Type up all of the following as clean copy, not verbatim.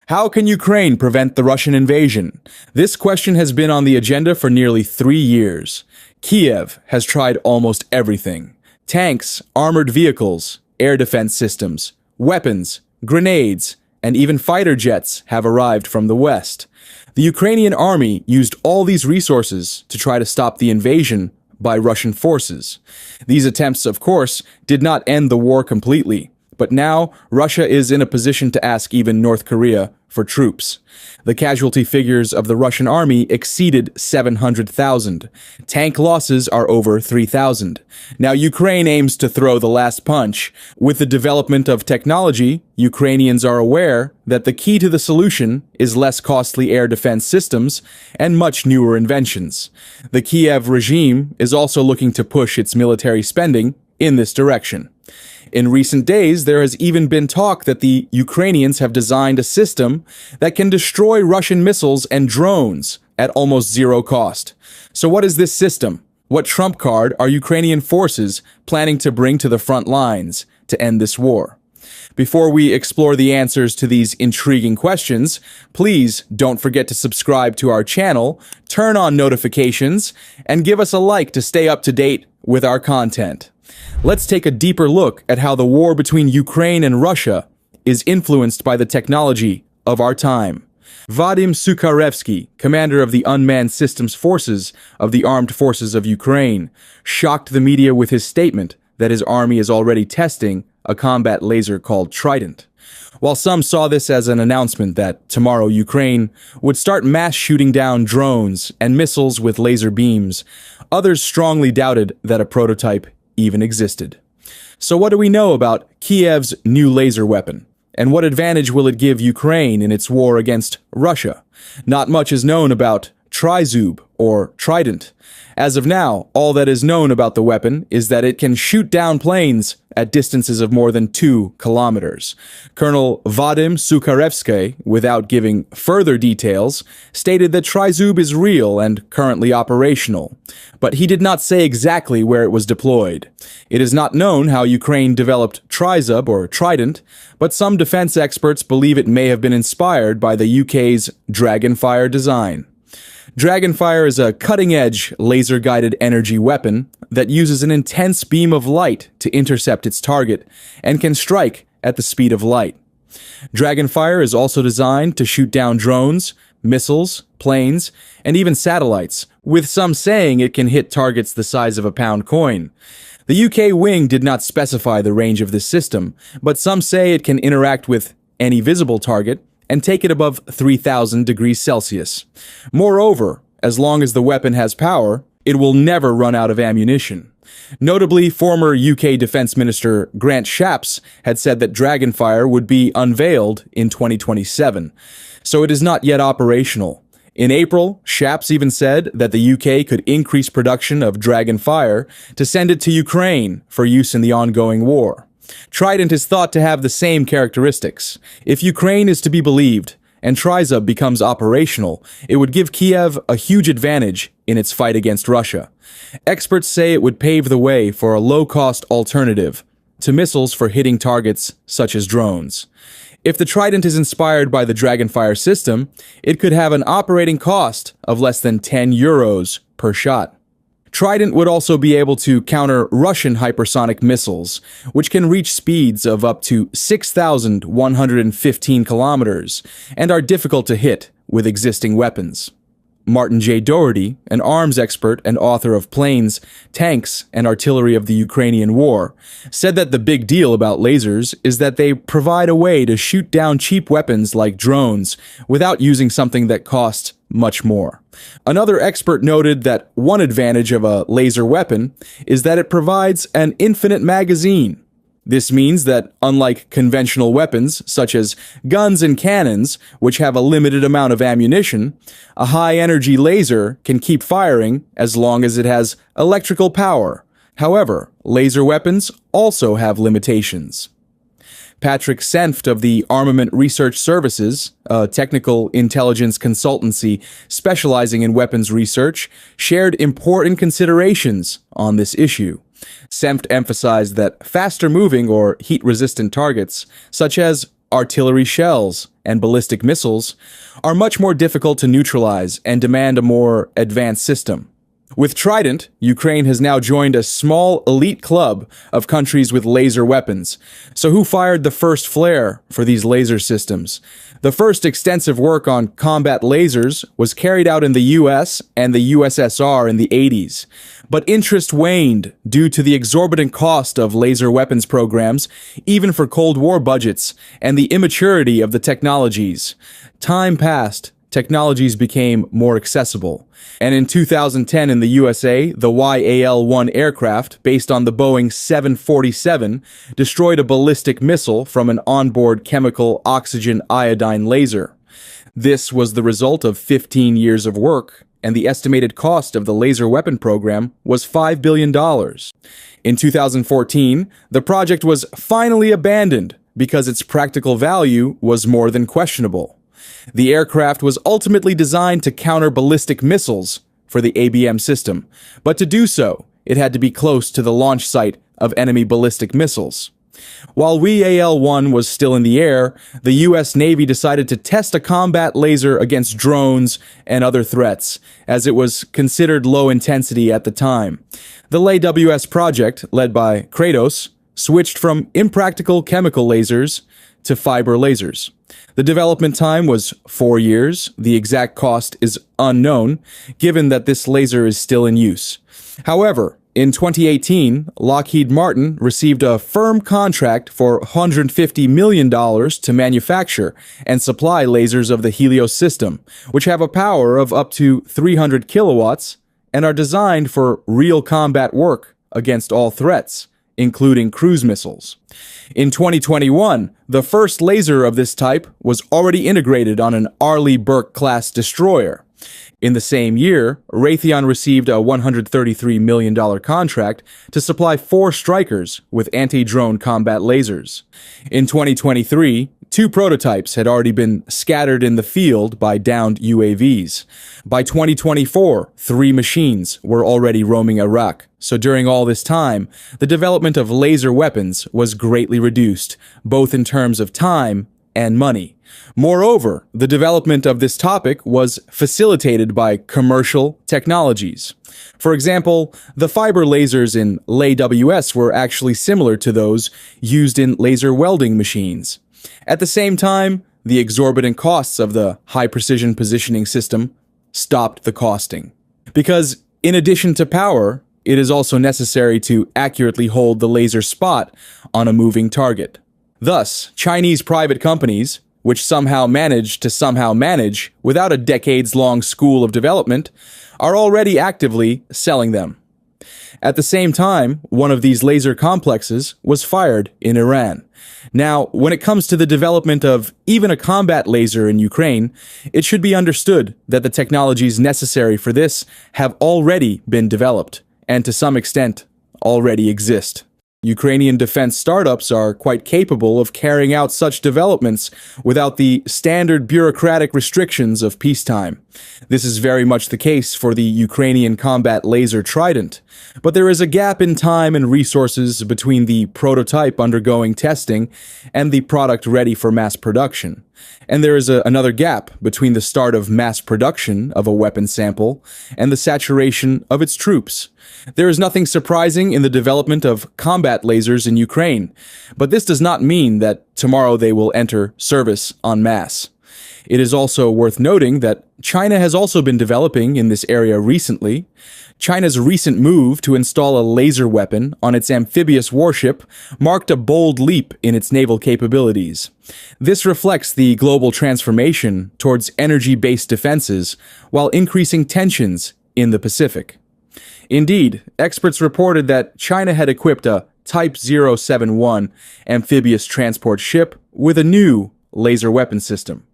How can Ukraine prevent the Russian invasion? This question has been on the agenda for nearly 3 years. Kiev has tried almost everything. Tanks, armored vehicles, air defense systems, weapons, grenades, and even fighter jets have arrived from the West. The Ukrainian army used all these resources to try to stop the invasion by Russian forces. These attempts, of course, did not end the war completely. But now, Russia is in a position to ask even North Korea for troops. The casualty figures of the Russian army exceeded 700,000. Tank losses are over 3,000. Now, Ukraine aims to throw the last punch. With the development of technology, Ukrainians are aware that the key to the solution is less costly air defense systems and much newer inventions. The Kiev regime is also looking to push its military spending in this direction. In recent days, there has even been talk that the Ukrainians have designed a system that can destroy Russian missiles and drones at almost zero cost. So what is this system? What trump card are Ukrainian forces planning to bring to the front lines to end this war? Before we explore the answers to these intriguing questions, please don't forget to subscribe to our channel, turn on notifications, and give us a like to stay up to date with our content. Let's take a deeper look at how the war between Ukraine and Russia is influenced by the technology of our time. Vadim Sukharevsky, commander of the Unmanned Systems Forces of the Armed Forces of Ukraine, shocked the media with his statement that his army is already testing a combat laser called Trident. While some saw this as an announcement that tomorrow Ukraine would start mass shooting down drones and missiles with laser beams, others strongly doubted that a prototype even existed. So what do we know about Kiev's new laser weapon? And what advantage will it give Ukraine in its war against Russia? Not much is known about Trizub, or Trident. As of now, all that is known about the weapon is that it can shoot down planes at distances of more than 2 kilometers. Colonel Vadim Sukharevsky, without giving further details, stated that Trizub is real and currently operational. But he did not say exactly where it was deployed. It is not known how Ukraine developed Trizub, or Trident, but some defense experts believe it may have been inspired by the UK's Dragonfire design. Dragonfire is a cutting-edge, laser-guided energy weapon that uses an intense beam of light to intercept its target and can strike at the speed of light. Dragonfire is also designed to shoot down drones, missiles, planes, and even satellites, with some saying it can hit targets the size of a pound coin. The UK wing did not specify the range of this system, but some say it can interact with any visible target and take it above 3,000 degrees Celsius. Moreover, as long as the weapon has power, it will never run out of ammunition. Notably, former UK Defense Minister Grant Shapps had said that Dragonfire would be unveiled in 2027, so it is not yet operational. In April, Shapps even said that the UK could increase production of Dragonfire to send it to Ukraine for use in the ongoing war. Trident is thought to have the same characteristics. If Ukraine is to be believed, and Trizub becomes operational, it would give Kiev a huge advantage in its fight against Russia. Experts say it would pave the way for a low-cost alternative to missiles for hitting targets such as drones. If the Trident is inspired by the Dragonfire system, it could have an operating cost of less than 10 euros per shot. Trident would also be able to counter Russian hypersonic missiles, which can reach speeds of up to 6,115 kilometers and are difficult to hit with existing weapons. Martin J. Doherty, an arms expert and author of Planes, Tanks, and Artillery of the Ukrainian War, said that the big deal about lasers is that they provide a way to shoot down cheap weapons like drones without using something that costs much more. Another expert noted that one advantage of a laser weapon is that it provides an infinite magazine. This means that, unlike conventional weapons, such as guns and cannons, which have a limited amount of ammunition, a high-energy laser can keep firing as long as it has electrical power. However, laser weapons also have limitations. Patrick Senft of the Armament Research Services, a technical intelligence consultancy specializing in weapons research, shared important considerations on this issue. Senft emphasized that faster-moving or heat-resistant targets, such as artillery shells and ballistic missiles, are much more difficult to neutralize and demand a more advanced system. With Trident, Ukraine has now joined a small elite club of countries with laser weapons. So who fired the first flare for these laser systems? The first extensive work on combat lasers was carried out in the US and the USSR in the 80s. But interest waned due to the exorbitant cost of laser weapons programs, even for Cold War budgets, and the immaturity of the technologies. Time passed. Technologies became more accessible. And in 2010 in the USA, the YAL-1 aircraft, based on the Boeing 747, destroyed a ballistic missile from an onboard chemical oxygen iodine laser. This was the result of 15 years of work, and the estimated cost of the laser weapon program was $5 billion. In 2014, the project was finally abandoned because its practical value was more than questionable. The aircraft was ultimately designed to counter ballistic missiles for the ABM system, but to do so, it had to be close to the launch site of enemy ballistic missiles. While YAL-1 was still in the air, the U.S. Navy decided to test a combat laser against drones and other threats, as it was considered low intensity at the time. The LAWS project, led by Kratos, switched from impractical chemical lasers to fiber lasers. The development time was 4 years. The exact cost is unknown, given that this laser is still in use. However, in 2018, Lockheed Martin received a firm contract for $150 million to manufacture and supply lasers of the Helios system, which have a power of up to 300 kilowatts and are designed for real combat work against all threats, including cruise missiles. In 2021, the first laser of this type was already integrated on an Arleigh Burke-class destroyer. In the same year, Raytheon received a $133 million contract to supply 4 Strykers with anti-drone combat lasers. In 2023, 2 prototypes had already been scattered in the field by downed UAVs. By 2024, 3 machines were already roaming Iraq. So during all this time, the development of laser weapons was greatly reduced, both in terms of time and money. Moreover, the development of this topic was facilitated by commercial technologies. For example, the fiber lasers in LAWS were actually similar to those used in laser welding machines. At the same time, the exorbitant costs of the high-precision positioning system stopped the costing. Because in addition to power, it is also necessary to accurately hold the laser spot on a moving target. Thus, Chinese private companies, which somehow manage without a decades-long school of development, are already actively selling them. At the same time, one of these laser complexes was fired in Iran. Now, when it comes to the development of even a combat laser in Ukraine, it should be understood that the technologies necessary for this have already been developed, and to some extent, already exist. Ukrainian defense startups are quite capable of carrying out such developments without the standard bureaucratic restrictions of peacetime. This is very much the case for the Ukrainian combat laser Trident. But there is a gap in time and resources between the prototype undergoing testing and the product ready for mass production. And there is another gap between the start of mass production of a weapon sample and the saturation of its troops. There is nothing surprising in the development of combat lasers in Ukraine, but this does not mean that tomorrow they will enter service en masse. It is also worth noting that China has also been developing in this area recently. China's recent move to install a laser weapon on its amphibious warship marked a bold leap in its naval capabilities. This reflects the global transformation towards energy-based defenses while increasing tensions in the Pacific. Indeed, experts reported that China had equipped a Type 071 amphibious transport ship with a new laser weapon system.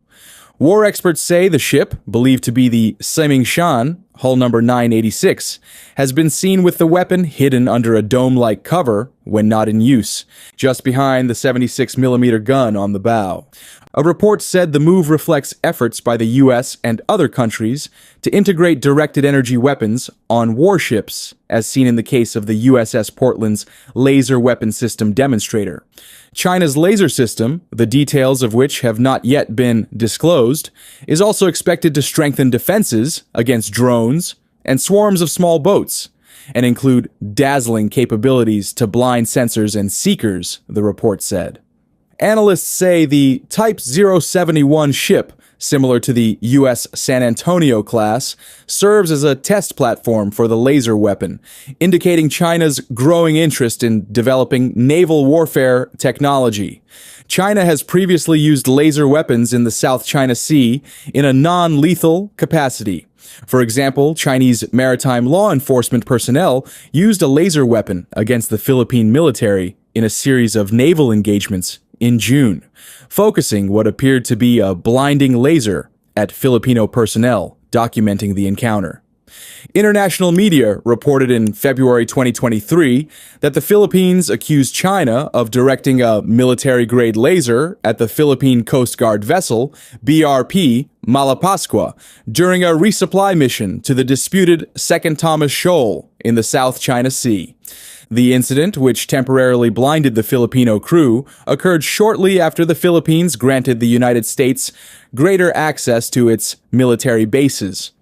War experts say the ship, believed to be the Semingshan, hull number 986, has been seen with the weapon hidden under a dome-like cover when not in use, just behind the 76mm gun on the bow. A report said the move reflects efforts by the U.S. and other countries to integrate directed energy weapons on warships, as seen in the case of the USS Portland's laser weapon system demonstrator. China's laser system, the details of which have not yet been disclosed, is also expected to strengthen defenses against drones and swarms of small boats, and include dazzling capabilities to blind sensors and seekers, the report said. Analysts say the Type 071 ship, similar to the U.S. San Antonio class, serves as a test platform for the laser weapon, indicating China's growing interest in developing naval warfare technology. China has previously used laser weapons in the South China Sea in a non-lethal capacity. For example, Chinese maritime law enforcement personnel used a laser weapon against the Philippine military in a series of naval engagements in June, focusing what appeared to be a blinding laser at Filipino personnel, documenting the encounter. International media reported in February 2023 that the Philippines accused China of directing a military-grade laser at the Philippine Coast Guard vessel BRP Malapascua during a resupply mission to the disputed Second Thomas Shoal in the South China Sea. The incident, which temporarily blinded the Filipino crew, occurred shortly after the Philippines granted the United States greater access to its military bases.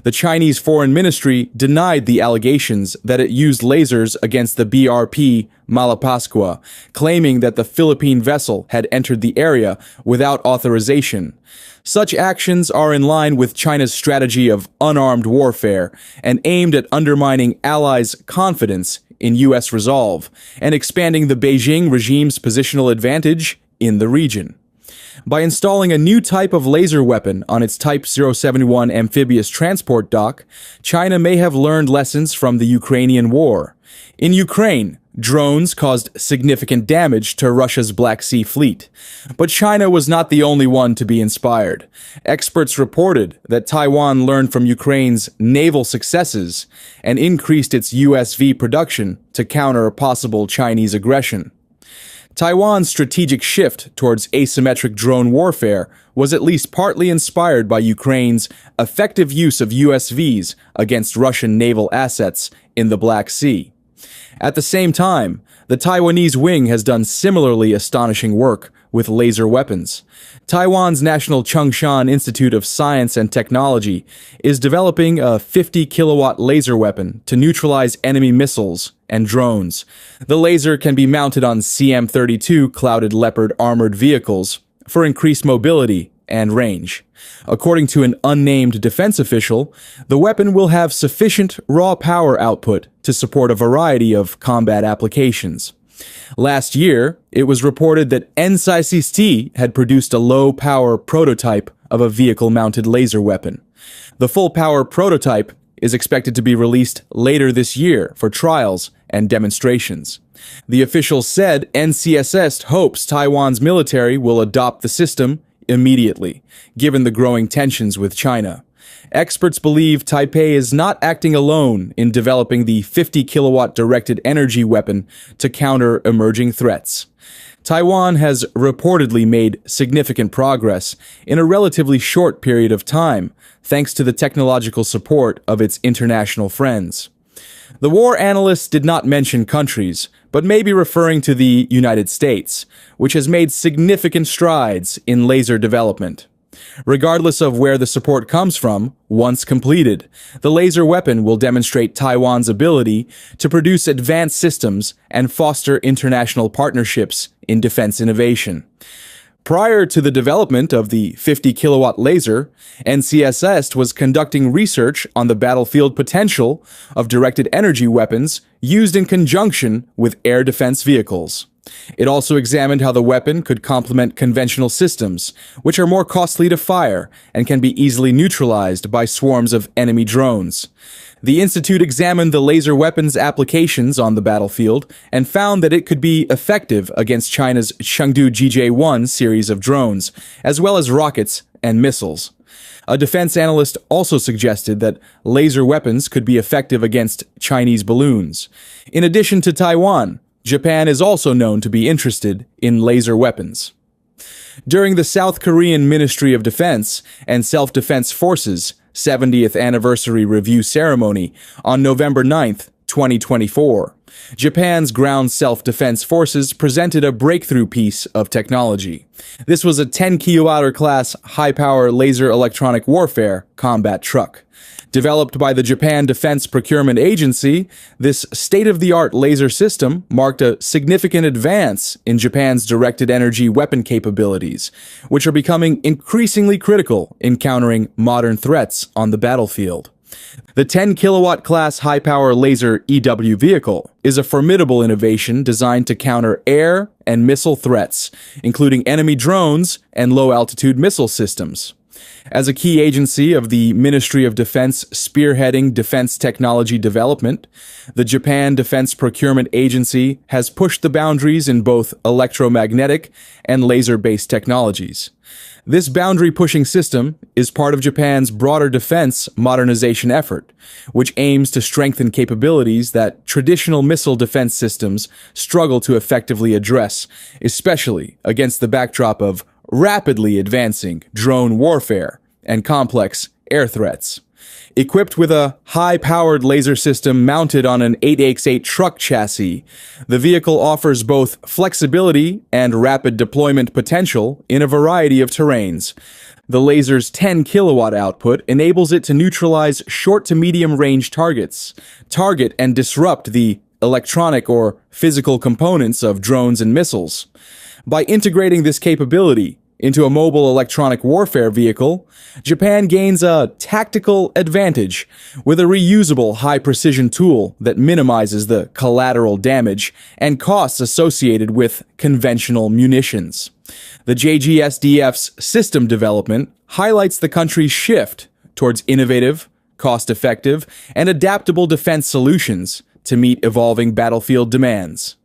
The Chinese Foreign Ministry denied the allegations that it used lasers against the BRP Malapascua, claiming that the Philippine vessel had entered the area without authorization. Such actions are in line with China's strategy of unarmed warfare and aimed at undermining allies' confidence in U.S. resolve and expanding the Beijing regime's positional advantage in the region. By installing a new type of laser weapon on its Type 071 amphibious transport dock, China may have learned lessons from the Ukrainian war. In Ukraine, drones caused significant damage to Russia's Black Sea fleet. But China was not the only one to be inspired. Experts reported that Taiwan learned from Ukraine's naval successes and increased its USV production to counter a possible Chinese aggression. Taiwan's strategic shift towards asymmetric drone warfare was at least partly inspired by Ukraine's effective use of USVs against Russian naval assets in the Black Sea. At the same time, the Taiwanese wing has done similarly astonishing work with laser weapons. Taiwan's National Chung-Shan Institute of Science and Technology is developing a 50-kilowatt laser weapon to neutralize enemy missiles and drones. The laser can be mounted on CM-32 Clouded Leopard armored vehicles for increased mobility and range. According to an unnamed defense official, the weapon will have sufficient raw power output to support a variety of combat applications. Last year, it was reported that NCICT had produced a low-power prototype of a vehicle-mounted laser weapon. The full-power prototype is expected to be released later this year for trials and demonstrations. The official said NCSS hopes Taiwan's military will adopt the system immediately, given the growing tensions with China. Experts believe Taipei is not acting alone in developing the 50-kilowatt directed energy weapon to counter emerging threats. Taiwan has reportedly made significant progress in a relatively short period of time, thanks to the technological support of its international friends. The war analysts did not mention countries, but may be referring to the United States, which has made significant strides in laser development. Regardless of where the support comes from, once completed, the laser weapon will demonstrate Taiwan's ability to produce advanced systems and foster international partnerships in defense innovation. Prior to the development of the 50-kilowatt laser, NCSS was conducting research on the battlefield potential of directed energy weapons used in conjunction with air defense vehicles. It also examined how the weapon could complement conventional systems, which are more costly to fire and can be easily neutralized by swarms of enemy drones. The Institute examined the laser weapon's applications on the battlefield and found that it could be effective against China's Chengdu GJ-1 series of drones, as well as rockets and missiles. A defense analyst also suggested that laser weapons could be effective against Chinese balloons. In addition to Taiwan, Japan is also known to be interested in laser weapons. During the South Korean Ministry of Defense and Self-Defense Forces 70th Anniversary Review Ceremony on November 9, 2024. Japan's ground self-defense forces presented a breakthrough piece of technology. This was a 10 kWh class high-power laser electronic warfare combat truck. Developed by the Japan Defense Procurement Agency, this state-of-the-art laser system marked a significant advance in Japan's directed energy weapon capabilities, which are becoming increasingly critical in countering modern threats on the battlefield. The 10 kilowatt class high-power laser EW vehicle is a formidable innovation designed to counter air and missile threats, including enemy drones and low-altitude missile systems. As a key agency of the Ministry of Defense spearheading defense technology development, the Japan Defense Procurement Agency has pushed the boundaries in both electromagnetic and laser-based technologies. This boundary-pushing system is part of Japan's broader defense modernization effort, which aims to strengthen capabilities that traditional missile defense systems struggle to effectively address, especially against the backdrop of rapidly advancing drone warfare and complex air threats. Equipped with a high-powered laser system mounted on an 8x8 truck chassis, the vehicle offers both flexibility and rapid deployment potential in a variety of terrains. The laser's 10 kilowatt output enables it to neutralize short to medium range targets, target and disrupt the electronic or physical components of drones and missiles. By integrating this capability into a mobile electronic warfare vehicle, Japan gains a tactical advantage with a reusable high-precision tool that minimizes the collateral damage and costs associated with conventional munitions. The JGSDF's system development highlights the country's shift towards innovative, cost-effective, and adaptable defense solutions to meet evolving battlefield demands.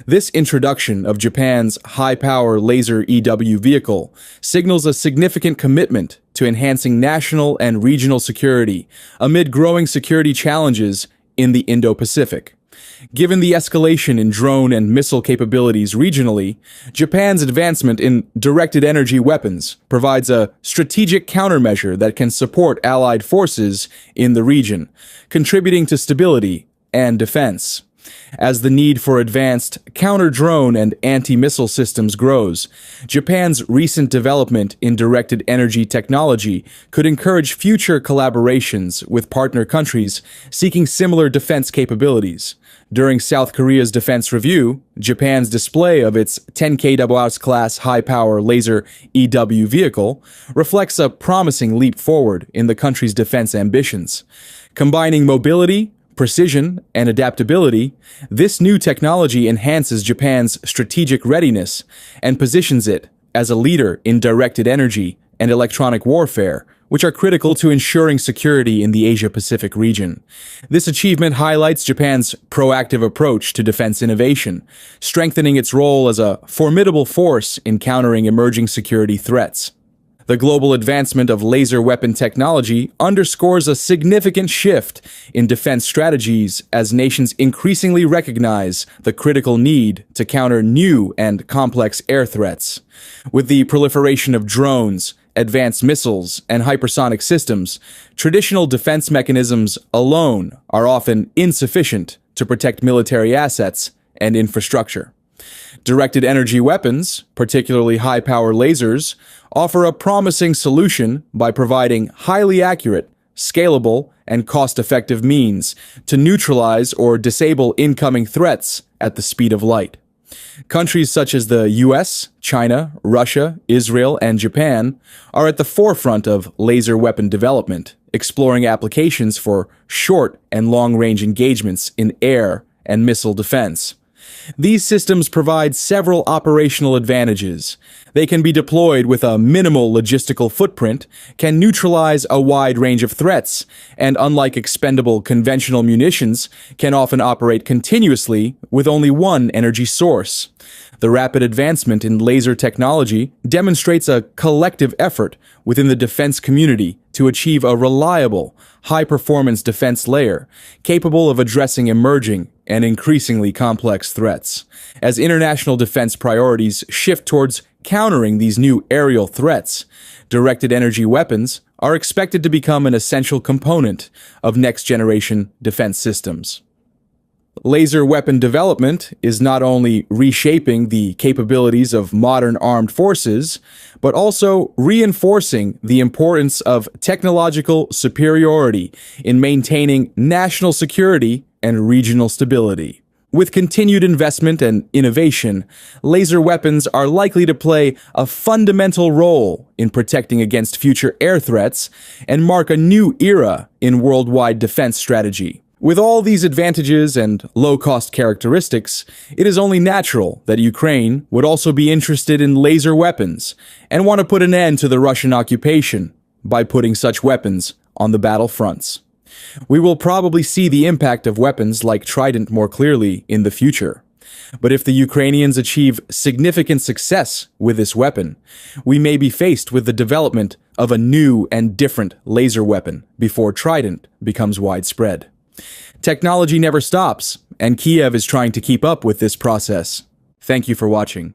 This introduction of Japan's high-power laser EW vehicle signals a significant commitment to enhancing national and regional security amid growing security challenges in the Indo-Pacific. Given the escalation in drone and missile capabilities regionally, Japan's advancement in directed energy weapons provides a strategic countermeasure that can support allied forces in the region, contributing to stability and defense. As the need for advanced counter-drone and anti-missile systems grows, Japan's recent development in directed energy technology could encourage future collaborations with partner countries seeking similar defense capabilities. During South Korea's defense review, Japan's display of its 10 kWh class high-power laser EW vehicle reflects a promising leap forward in the country's defense ambitions. Combining mobility, precision, and adaptability, this new technology enhances Japan's strategic readiness and positions it as a leader in directed energy and electronic warfare, which are critical to ensuring security in the Asia-Pacific region. This achievement highlights Japan's proactive approach to defense innovation, strengthening its role as a formidable force in countering emerging security threats. The global advancement of laser weapon technology underscores a significant shift in defense strategies as nations increasingly recognize the critical need to counter new and complex air threats. With the proliferation of drones, advanced missiles, and hypersonic systems, traditional defense mechanisms alone are often insufficient to protect military assets and infrastructure. Directed energy weapons, particularly high-power lasers, offer a promising solution by providing highly accurate, scalable, and cost-effective means to neutralize or disable incoming threats at the speed of light. Countries such as the US, China, Russia, Israel, and Japan are at the forefront of laser weapon development, exploring applications for short and long-range engagements in air and missile defense. These systems provide several operational advantages. They can be deployed with a minimal logistical footprint, can neutralize a wide range of threats, and unlike expendable conventional munitions, can often operate continuously with only one energy source. The rapid advancement in laser technology demonstrates a collective effort within the defense community to achieve a reliable, high-performance defense layer capable of addressing emerging and increasingly complex threats. As international defense priorities shift towards countering these new aerial threats, directed energy weapons are expected to become an essential component of next-generation defense systems. Laser weapon development is not only reshaping the capabilities of modern armed forces, but also reinforcing the importance of technological superiority in maintaining national security and regional stability. With continued investment and innovation, laser weapons are likely to play a fundamental role in protecting against future air threats and mark a new era in worldwide defense strategy. With all these advantages and low-cost characteristics, it is only natural that Ukraine would also be interested in laser weapons and want to put an end to the Russian occupation by putting such weapons on the battlefronts. We will probably see the impact of weapons like Trident more clearly in the future. But if the Ukrainians achieve significant success with this weapon, we may be faced with the development of a new and different laser weapon before Trident becomes widespread. Technology never stops, and Kiev is trying to keep up with this process. Thank you for watching.